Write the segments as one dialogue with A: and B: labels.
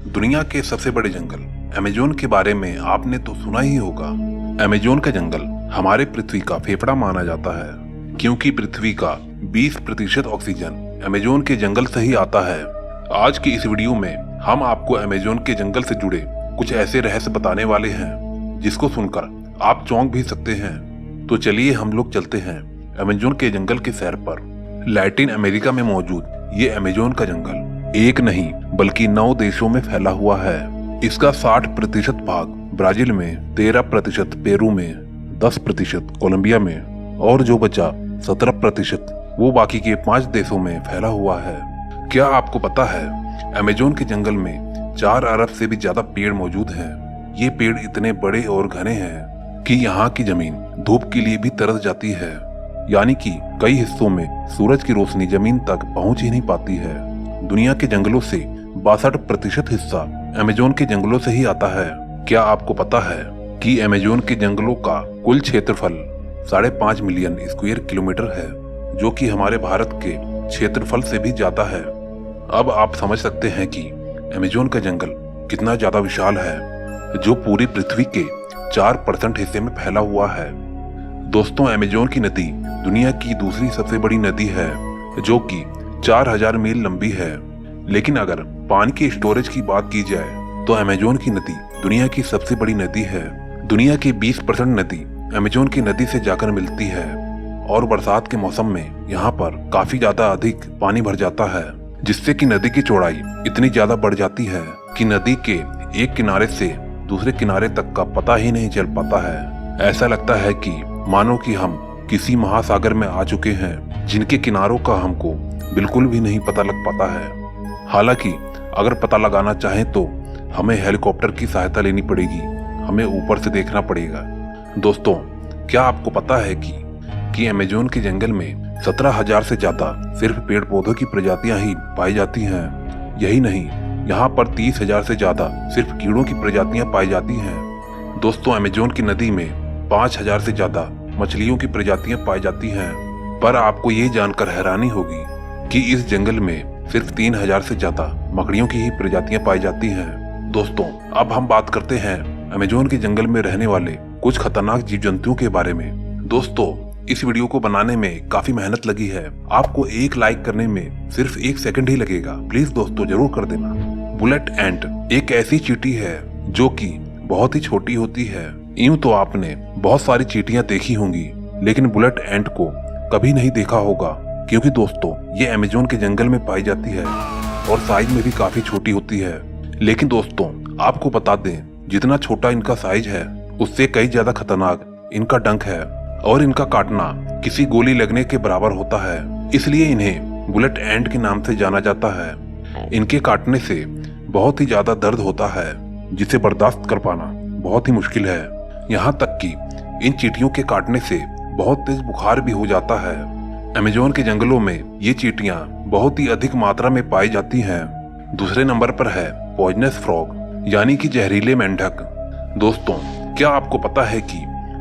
A: दुनिया के सबसे बड़े जंगल अमेजोन के बारे में आपने तो सुना ही होगा। अमेजोन का जंगल हमारे पृथ्वी का फेफड़ा माना जाता है, क्योंकि पृथ्वी का 20% ऑक्सीजन अमेजोन के जंगल से ही आता है। आज की इस वीडियो में हम आपको अमेजोन के जंगल से जुड़े कुछ ऐसे रहस्य बताने वाले हैं जिसको सुनकर आप चौंक भी सकते हैं। तो चलिए हम लोग चलते हैं अमेजोन के जंगल के सैर पर। लैटिन अमेरिका में मौजूद ये अमेजोन का जंगल एक नहीं बल्कि 9 देशों में फैला हुआ है। इसका 60% भाग ब्राजील में, 13% पेरू में, 10% कोलंबिया में और जो बचा 17% वो बाकी के 5 देशों में फैला हुआ है। क्या आपको पता है अमेजोन के जंगल में 4 अरब से भी ज्यादा पेड़ मौजूद हैं। ये पेड़ इतने बड़े और घने हैं कि यहाँ की जमीन धूप के लिए भी तरस जाती है, यानी कि कई हिस्सों में सूरज की रोशनी जमीन तक पहुंच ही नहीं पाती है। दुनिया के जंगलों से 62% हिस्सा अमेजोन के जंगलों से ही आता है। क्या आपको पता है कि अमेजोन के जंगलों का कुल क्षेत्रफल 5.5 मिलियन स्क्वायर किलोमीटर है, जो कि हमारे भारत के क्षेत्रफल से भी ज्यादा है। अब आप समझ सकते हैं कि अमेजोन का जंगल कितना ज्यादा विशाल है, जो पूरी पृथ्वी के 4% हिस्से में फैला हुआ है। दोस्तों, अमेजोन की नदी दुनिया की दूसरी सबसे बड़ी नदी है, जो कि 4000 मील लंबी है। लेकिन अगर पानी की स्टोरेज की बात की जाए तो अमेजोन की नदी दुनिया की सबसे बड़ी नदी है। दुनिया की 20% नदी अमेजोन की नदी से जाकर मिलती है और बरसात के मौसम में यहाँ पर काफी ज्यादा अधिक पानी भर जाता है, जिससे कि नदी की चौड़ाई इतनी ज्यादा बढ़ जाती है कि नदी के एक किनारे से दूसरे किनारे तक का पता ही नहीं चल पाता है। ऐसा लगता है कि मानो कि हम किसी महासागर में आ चुके हैं, जिनके किनारों का हमको बिल्कुल भी नहीं पता लग पाता है। हालांकि अगर पता लगाना चाहें तो हमें हेलीकॉप्टर की सहायता लेनी पड़ेगी, हमें ऊपर से देखना पड़ेगा। दोस्तों, क्या आपको पता है कि अमेजोन के जंगल में 17,000 से ज्यादा सिर्फ पेड़ पौधों की प्रजातियां ही पाई जाती हैं। यही नहीं, यहाँ पर 30,000 से ज्यादा सिर्फ कीड़ों की प्रजातियां पाई जाती हैं। दोस्तों, अमेजोन की नदी में 5,000 से ज्यादा मछलियों की प्रजातियां पाई जाती हैं। पर आपको ये जानकर हैरानी होगी कि इस जंगल में सिर्फ 3,000 से ज्यादा मकड़ियों की ही प्रजातियां पाई जाती हैं। दोस्तों, अब हम बात करते हैं अमेजोन के जंगल में रहने वाले कुछ खतरनाक जीव जंतुओं के बारे में। दोस्तों, इस वीडियो को बनाने में काफी मेहनत लगी है। आपको एक लाइक करने में सिर्फ 1 सेकंड ही लगेगा। प्लीज दोस्तों जरूर कर देना। बुलेट एंट एक ऐसी चींटी है जो कि बहुत ही छोटी होती है। यूं तो आपने बहुत सारी चींटियां देखी होंगी, लेकिन बुलेट एंट को कभी नहीं देखा होगा, क्योंकि दोस्तों ये अमेजोन के जंगल में पाई जाती है और साइज में भी काफी छोटी होती है। लेकिन दोस्तों, आपको बता दें, जितना छोटा इनका साइज है उससे कई ज्यादा खतरनाक इनका डंक है और इनका काटना किसी गोली लगने के बराबर होता है। इसलिए इन्हें बुलेट एंट के नाम से जाना जाता है। इनके काटने से बहुत ही ज्यादा दर्द होता है, जिसे बर्दाश्त कर पाना बहुत ही मुश्किल है। यहाँ तक कि इन चींटियों के काटने से बहुत तेज बुखार भी हो जाता है। अमेजोन के जंगलों में ये चींटियां बहुत ही अधिक मात्रा में पाई जाती हैं। दूसरे नंबर पर है पॉइजनस फ्रॉग, यानी कि जहरीले मेंढक। दोस्तों, क्या आपको पता है कि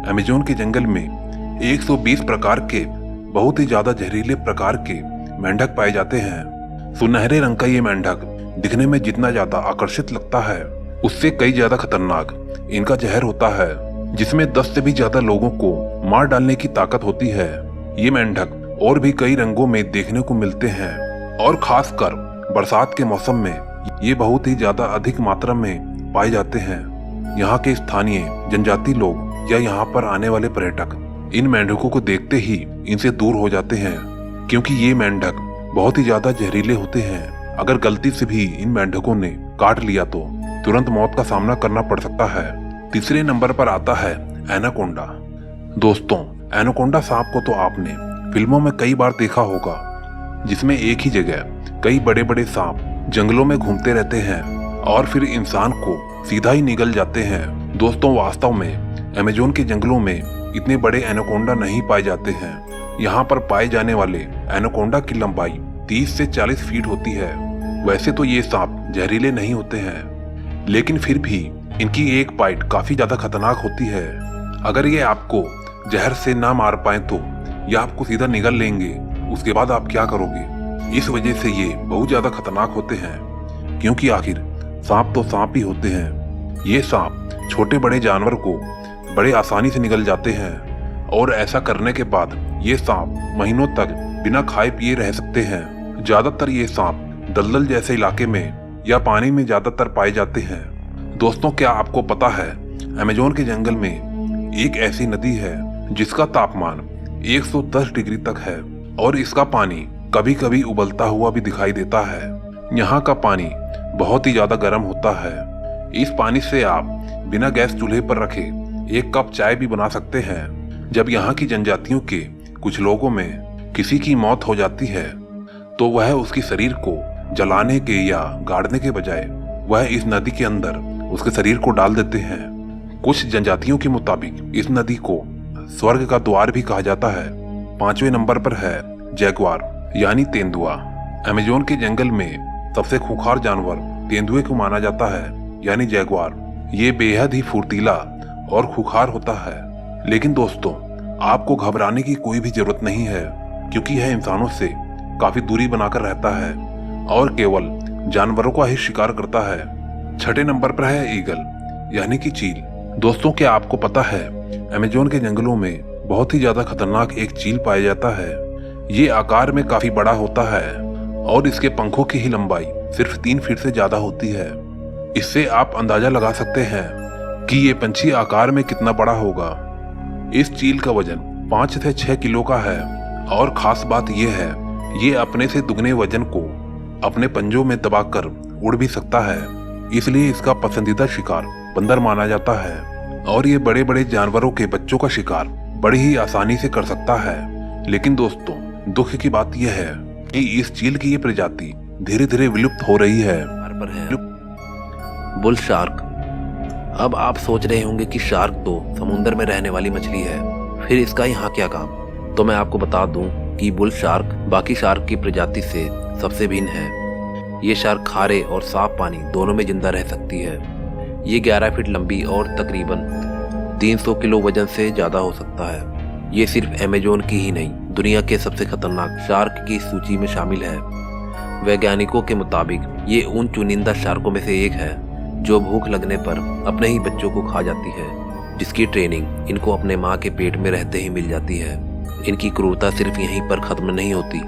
A: अमेजोन के जंगल में 120 प्रकार के बहुत ही ज्यादा जहरीले प्रकार के मेंढक पाए जाते हैं। सुनहरे रंग का ये मेंढक दिखने में जितना ज्यादा आकर्षित लगता है, उससे कई ज्यादा खतरनाक इनका जहर होता है, जिसमें 10 से भी ज्यादा लोगों को मार डालने की ताकत होती है। ये मेंढक और भी कई रंगों में देखने को मिलते हैं और खासकर बरसात के मौसम में ये बहुत ही ज्यादा अधिक मात्रा में पाए जाते हैं। यहाँ के स्थानीय जनजाति लोग या यहाँ पर आने वाले पर्यटक इन मेंढकों को देखते ही इनसे दूर हो जाते हैं, क्योंकि ये मेंढक बहुत ही ज्यादा जहरीले होते हैं। अगर गलती से भी इन मेंढकों ने काट लिया तो तुरंत मौत का सामना करना पड़ सकता है। तीसरे नंबर पर आता है एनाकोंडा। दोस्तों, एनाकोंडा सांप को तो आपने फिल्मों में कई बार देखा होगा, जिसमें एक ही जगह कई बड़े बड़े सांप जंगलों में घूमते रहते हैं और फिर इंसान को सीधा ही निगल जाते हैं। दोस्तों, वास्तव में अमेजोन के जंगलों में इतने बड़े एनाकोंडा नहीं पाए जाते हैं। यहाँ पर पाए जाने वाले एनाकोंडा की लंबाई 30 से 40 फीट होती है। वैसे तो ये सांप जहरीले नहीं होते हैं, लेकिन फिर भी इनकी एक बाइट काफी ज्यादा खतरनाक होती है। अगर ये आपको जहर से ना मार पाए तो ये आपको सीधा निगल लेंगे। उसके बाद आप क्या करोगे? इस वजह से ये बहुत ज्यादा खतरनाक होते हैं, क्योंकि आखिर सांप तो सांप ही होते हैं। ये सांप छोटे बड़े जानवर को बड़े आसानी से निगल जाते हैं और ऐसा करने के बाद ये सांप महीनों तक बिना खाए पिए रह सकते हैं। ज्यादातर ये सांप दलदल जैसे इलाके में या पानी में ज्यादातर पाए जाते हैं। दोस्तों, क्या आपको पता है अमेज़न के जंगल में एक ऐसी नदी है जिसका तापमान 110 डिग्री तक है और इसका पानी कभी कभी उबलता हुआ भी दिखाई देता है। यहाँ का पानी बहुत ही ज्यादा गर्म होता है। इस पानी से आप बिना गैस चूल्हे पर रखे एक कप चाय भी बना सकते हैं। जब यहाँ की जनजातियों के कुछ लोगों में किसी की मौत हो जाती है तो वह उसके शरीर को जलाने के या गाड़ने के बजाय वह इस नदी के अंदर उसके शरीर को डाल देते हैं। कुछ जनजातियों के मुताबिक इस नदी को स्वर्ग का द्वार भी कहा जाता है। 5वें नंबर पर है जैगुआर यानी तेंदुआ। अमेज़न के जंगल में सबसे खूंखार जानवर तेंदुए को माना जाता है यानी जैगुआर। ये बेहद ही फुर्तीला और खूंखार होता है। लेकिन दोस्तों, आपको घबराने की कोई भी जरूरत नहीं है क्योंकि यह इंसानों से काफी दूरी बनाकर रहता है और केवल जानवरों का ही शिकार करता है। 6ठे नंबर पर है ईगल यानी कि चील। दोस्तों, क्या आपको पता है अमेज़न के जंगलों में बहुत ही ज्यादा खतरनाक एक चील पाया जाता है। ये आकार में काफी बड़ा होता है और इसके पंखों की ही लंबाई सिर्फ 3 फीट से ज्यादा होती है। इससे आप अंदाजा लगा सकते हैं कि ये पंछी आकार में कितना बड़ा होगा। इस चील का वजन 5 से 6 किलो का है और खास बात यह है ये अपने से दुगने वजन को अपने पंजों में दबाकर उड़ भी सकता है। इसलिए इसका पसंदीदा शिकार बंदर माना जाता है और ये बड़े बड़े जानवरों के बच्चों का शिकार बड़ी ही आसानी से कर सकता है। लेकिन दोस्तों, दुख की बात यह है कि इस चील की ये प्रजाति धीरे धीरे विलुप्त हो रही है।
B: Bull shark. अब आप सोच रहे होंगे कि शार्क तो समुद्र में रहने वाली मछली है, फिर इसका यहाँ क्या काम? तो मैं आपको बता दूं कि बुल शार्क बाकी शार्क की प्रजाति से सबसे भिन्न है। ये शार्क खारे और साफ पानी दोनों में जिंदा रह सकती है। ये 11 फीट लंबी और तकरीबन 300 किलो वजन से ज्यादा हो सकता है। ये सिर्फ अमेज़न की ही नहीं, दुनिया के सबसे खतरनाक शार्क की सूची में शामिल है। वैज्ञानिकों के मुताबिक ये उन चुनिंदा शार्कों में से एक है जो भूख लगने पर अपने ही बच्चों को खा जाती है, जिसकी ट्रेनिंग इनको अपने माँ के पेट में रहते ही मिल जाती है। इनकी क्रूरता सिर्फ यहीं पर खत्म नहीं होती।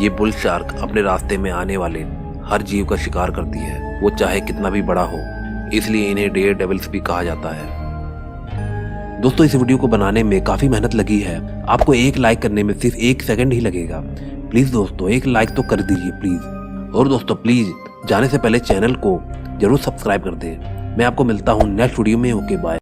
B: ये बुल शार्क अपने रास्ते में आने वाले हर जीव का शिकार करती है, वो चाहे कितना भी बड़ा हो। इसलिए इन्हें डेयर डेविल्स भी कहा जाता है। दोस्तों, इस वीडियो को बनाने में काफी मेहनत लगी है। आपको एक लाइक करने में सिर्फ 1 सेकंड ही लगेगा। प्लीज दोस्तों, एक लाइक तो कर दीजिए प्लीज। और दोस्तों, प्लीज जाने से पहले चैनल को जरूर सब्सक्राइब कर दें। मैं आपको मिलता हूँ नेक्स्ट वीडियो में। Okay, bye.